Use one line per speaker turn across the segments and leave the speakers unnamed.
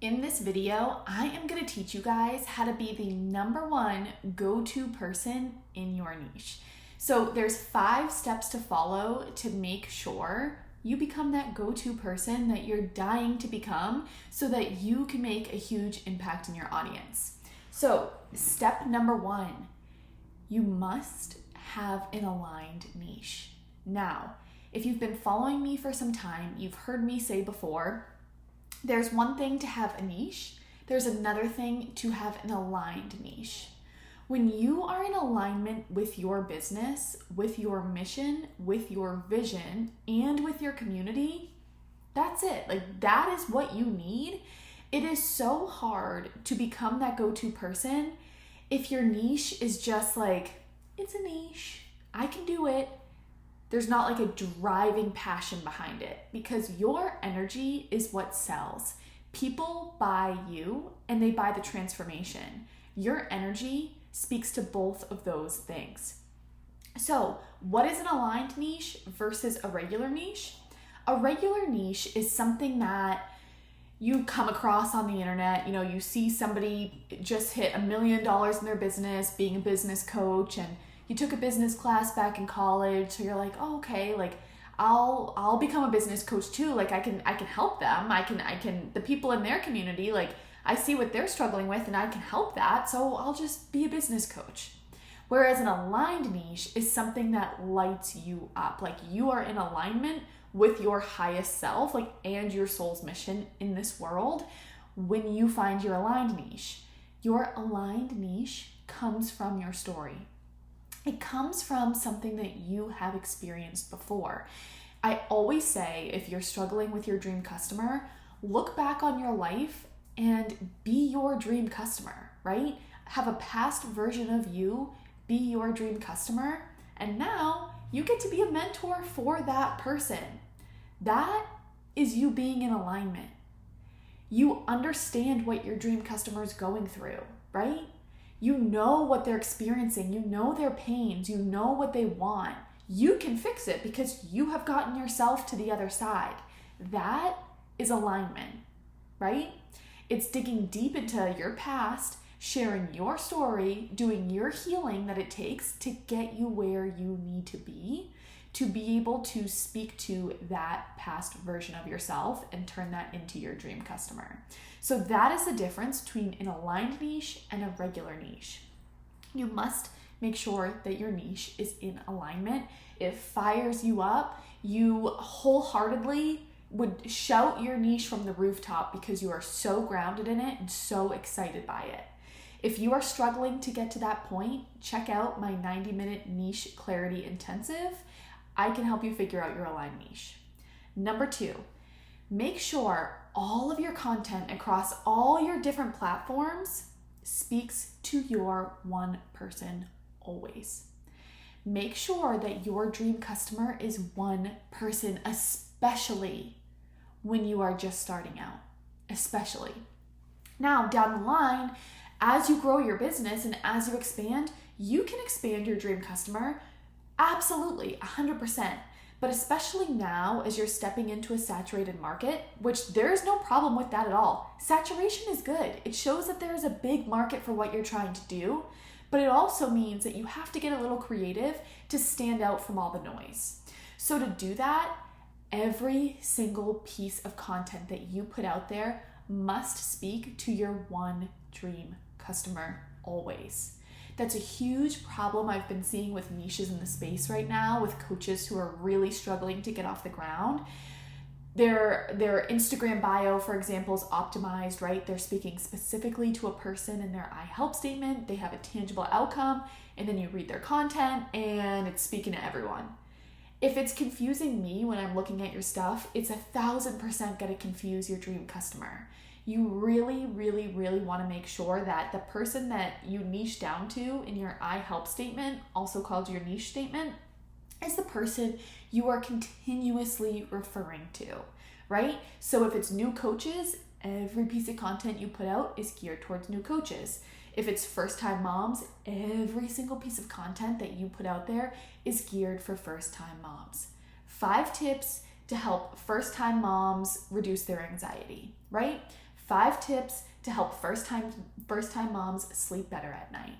In this video, I am going to teach you guys how to be the number one go-to person in your niche. So there's 5 steps to follow to make sure you become that go-to person that you're dying to become so that you can make a huge impact in your audience. So step number 1, you must have an aligned niche. Now, if you've been following me for some time, you've heard me say before, there's one thing to have a niche, there's another thing to have an aligned niche. When you are in alignment with your business, with your mission, with your vision, and with your community, that's it. Like, that is what you need. It is so hard to become that go-to person if your niche is just like, it's a niche, I can do it. There's not like a driving passion behind it, because your energy is what sells. People buy you and they buy the transformation. Your energy speaks to both of those things. So what is an aligned niche versus a regular niche? A regular niche is something that you come across on the internet. You know, you see somebody just hit $1 million in their business being a business coach, and you took a business class back in college, so you're like, oh, okay, like I'll become a business coach too. Like I can help them. I can the people in their community, like I see what they're struggling with and I can help that. So I'll just be a business coach. Whereas an aligned niche is something that lights you up. Like you are in alignment with your highest self, like, and your soul's mission in this world when you find your aligned niche. Your aligned niche comes from your story. It comes from something that you have experienced before. I always say, if you're struggling with your dream customer, look back on your life and be your dream customer, right? Have a past version of you be your dream customer, and now you get to be a mentor for that person. That is you being in alignment. You understand what your dream customer is going through, right? You know what they're experiencing. You know their pains. You know what they want. You can fix it because you have gotten yourself to the other side. That is alignment, right? It's digging deep into your past, sharing your story, doing your healing that it takes to get you where you need to be able to speak to that past version of yourself and turn that into your dream customer. So that is the difference between an aligned niche and a regular niche. You must make sure that your niche is in alignment. It fires you up. You wholeheartedly would shout your niche from the rooftop because you are so grounded in it and so excited by it. If you are struggling to get to that point, check out my 90-minute niche clarity intensive. I can help you figure out your aligned niche. Number 2, make sure all of your content across all your different platforms speaks to your one person always. Make sure that your dream customer is one person, especially when you are just starting out, especially. Now, down the line, as you grow your business and as you expand, you can expand your dream customer. Absolutely, 100%. But especially now as you're stepping into a saturated market, which there is no problem with that at all. Saturation is good. It shows that there is a big market for what you're trying to do, but it also means that you have to get a little creative to stand out from all the noise. So to do that, every single piece of content that you put out there must speak to your one dream customer always. That's a huge problem I've been seeing with niches in the space right now, with coaches who are really struggling to get off the ground. Their Instagram bio, for example, is optimized, right? They're speaking specifically to a person in their I help statement. They have a tangible outcome, and then you read their content and it's speaking to everyone. If it's confusing me when I'm looking at your stuff, it's 1,000% going to confuse your dream customer. You really, really, really want to make sure that the person that you niche down to in your I help statement, also called your niche statement, is the person you are continuously referring to, right? So if it's new coaches, every piece of content you put out is geared towards new coaches. If it's first-time moms, every single piece of content that you put out there is geared for first-time moms. 5 tips to help first-time moms reduce their anxiety, right? 5 tips to help first-time moms sleep better at night.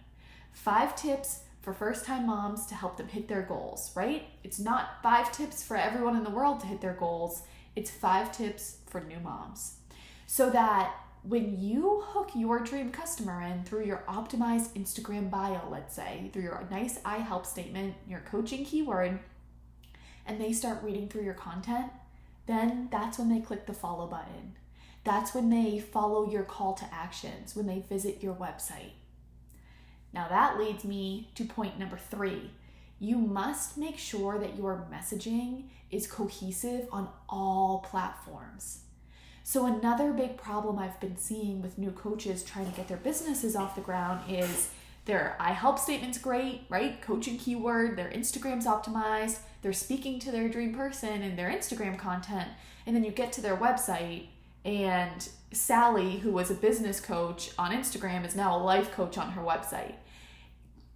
5 tips for first-time moms to help them hit their goals, right? It's not 5 tips for everyone in the world to hit their goals. It's 5 tips for new moms. So that when you hook your dream customer in through your optimized Instagram bio, let's say, through your nice I help statement, your coaching keyword, and they start reading through your content, then that's when they click the follow button. That's when they follow your call to actions, when they visit your website. Now that leads me to point number 3. You must make sure that your messaging is cohesive on all platforms. So another big problem I've been seeing with new coaches trying to get their businesses off the ground is their I help statement's great, right? Coaching keyword, their Instagram's optimized, they're speaking to their dream person in their Instagram content, and then you get to their website and Sally, who was a business coach on Instagram, is now a life coach on her website.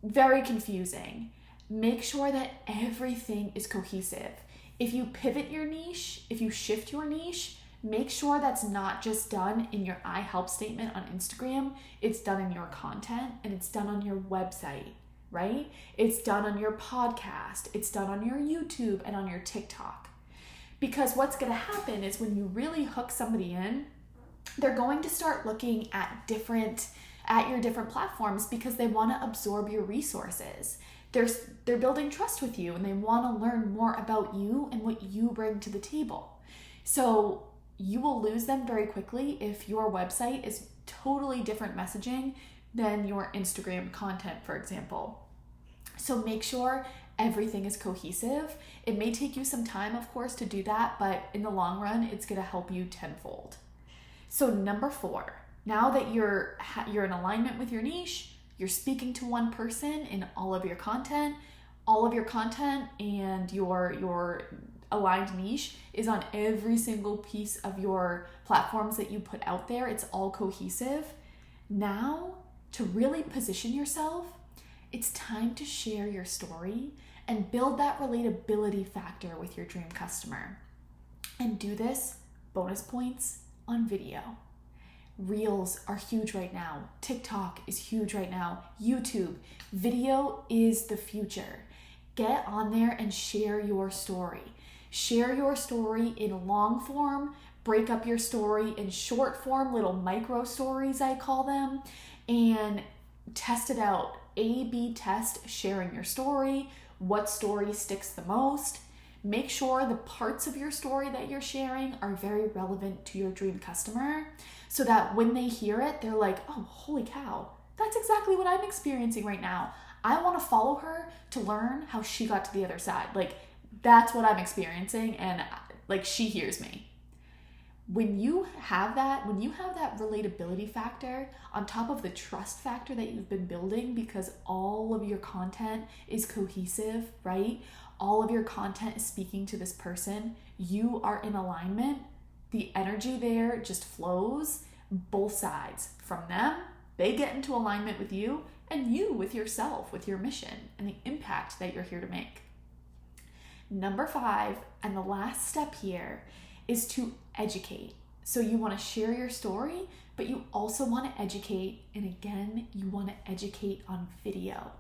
Very confusing. Make sure that everything is cohesive. If you pivot your niche, if you shift your niche, make sure that's not just done in your I help statement on Instagram, it's done in your content and it's done on your website, right? It's done on your podcast, it's done on your YouTube and on your TikTok. Because what's going to happen is when you really hook somebody in, they're going to start looking at your different platforms because they want to absorb your resources. They're building trust with you and they want to learn more about you and what you bring to the table. So you will lose them very quickly if your website is totally different messaging than your Instagram content, for example. So make sure everything is cohesive. It may take you some time, of course, to do that, but in the long run, it's going to help you tenfold. So number 4, now that you're in alignment with your niche, you're speaking to one person in all of your content and your aligned niche is on every single piece of your platforms that you put out there. It's all cohesive. Now, to really position yourself, it's time to share your story and build that relatability factor with your dream customer. And do this, bonus points, on video. Reels are huge right now. TikTok is huge right now. YouTube, video is the future. Get on there and share your story. Share your story in long form, break up your story in short form, little micro stories, I call them, and test it out. A/B test sharing your story. What story sticks the most? Make sure the parts of your story that you're sharing are very relevant to your dream customer so that when they hear it, they're like, oh, holy cow, that's exactly what I'm experiencing right now. I want to follow her to learn how she got to the other side. Like, that's what I'm experiencing, and like, she hears me. When you have that relatability factor on top of the trust factor that you've been building because all of your content is cohesive, right? All of your content is speaking to this person. You are in alignment. The energy there just flows both sides. From them, they get into alignment with you, and you with yourself, with your mission and the impact that you're here to make. Number 5, and the last step here, is to educate. So you want to share your story, but you also want to educate, and again, you want to educate on video.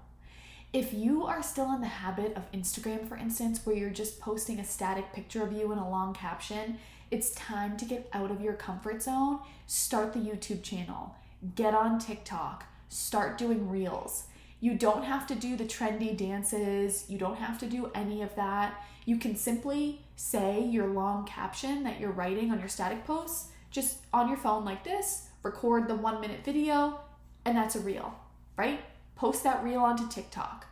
If you are still in the habit of Instagram, for instance, where you're just posting a static picture of you and a long caption, it's time to get out of your comfort zone. Start the YouTube channel. Get on TikTok. Start doing Reels. You don't have to do the trendy dances. You don't have to do any of that. You can simply say your long caption that you're writing on your static posts just on your phone like this, record the 1-minute video, and that's a reel, right? Post that reel onto TikTok.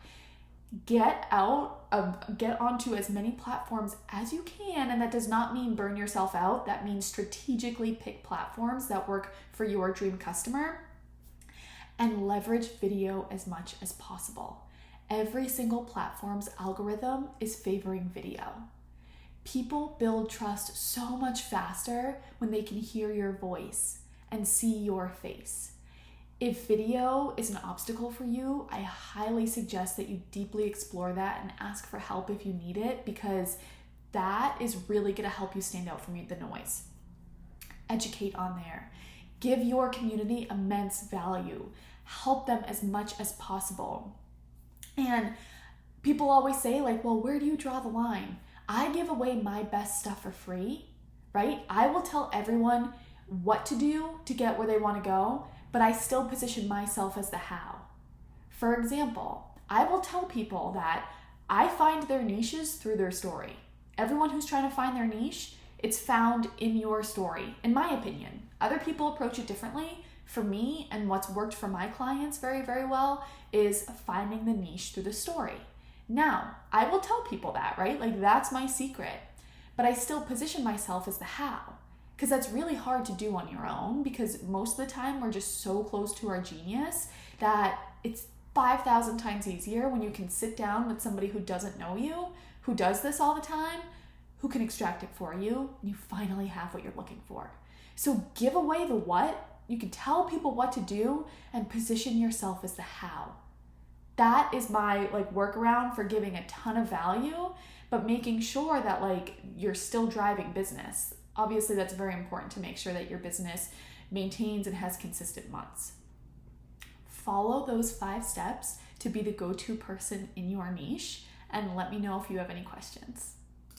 Get onto as many platforms as you can, and that does not mean burn yourself out. That means strategically pick platforms that work for your dream customer and leverage video as much as possible. Every single platform's algorithm is favoring video. People build trust so much faster when they can hear your voice and see your face. If video is an obstacle for you, I highly suggest that you deeply explore that and ask for help if you need it, because that is really going to help you stand out from the noise. Educate on there. Give your community immense value. Help them as much as possible. And people always say, like, well, where do you draw the line? I give away my best stuff for free, right? I will tell everyone what to do to get where they want to go, but I still position myself as the how. For example, I will tell people that I find their niches through their story. Everyone who's trying to find their niche, it's found in your story, in my opinion. Other people approach it differently. For me, and what's worked for my clients very, very well, is finding the niche through the story. Now, I will tell people that, right? Like, that's my secret. But I still position myself as the how, because that's really hard to do on your own, because most of the time we're just so close to our genius that it's 5,000 times easier when you can sit down with somebody who doesn't know you, who does this all the time, who can extract it for you, and you finally have what you're looking for. So give away the what. You can tell people what to do and position yourself as the how. That is my workaround for giving a ton of value, but making sure that you're still driving business. Obviously, that's very important to make sure that your business maintains and has consistent months. Follow those 5 steps to be the go-to person in your niche, and let me know if you have any questions.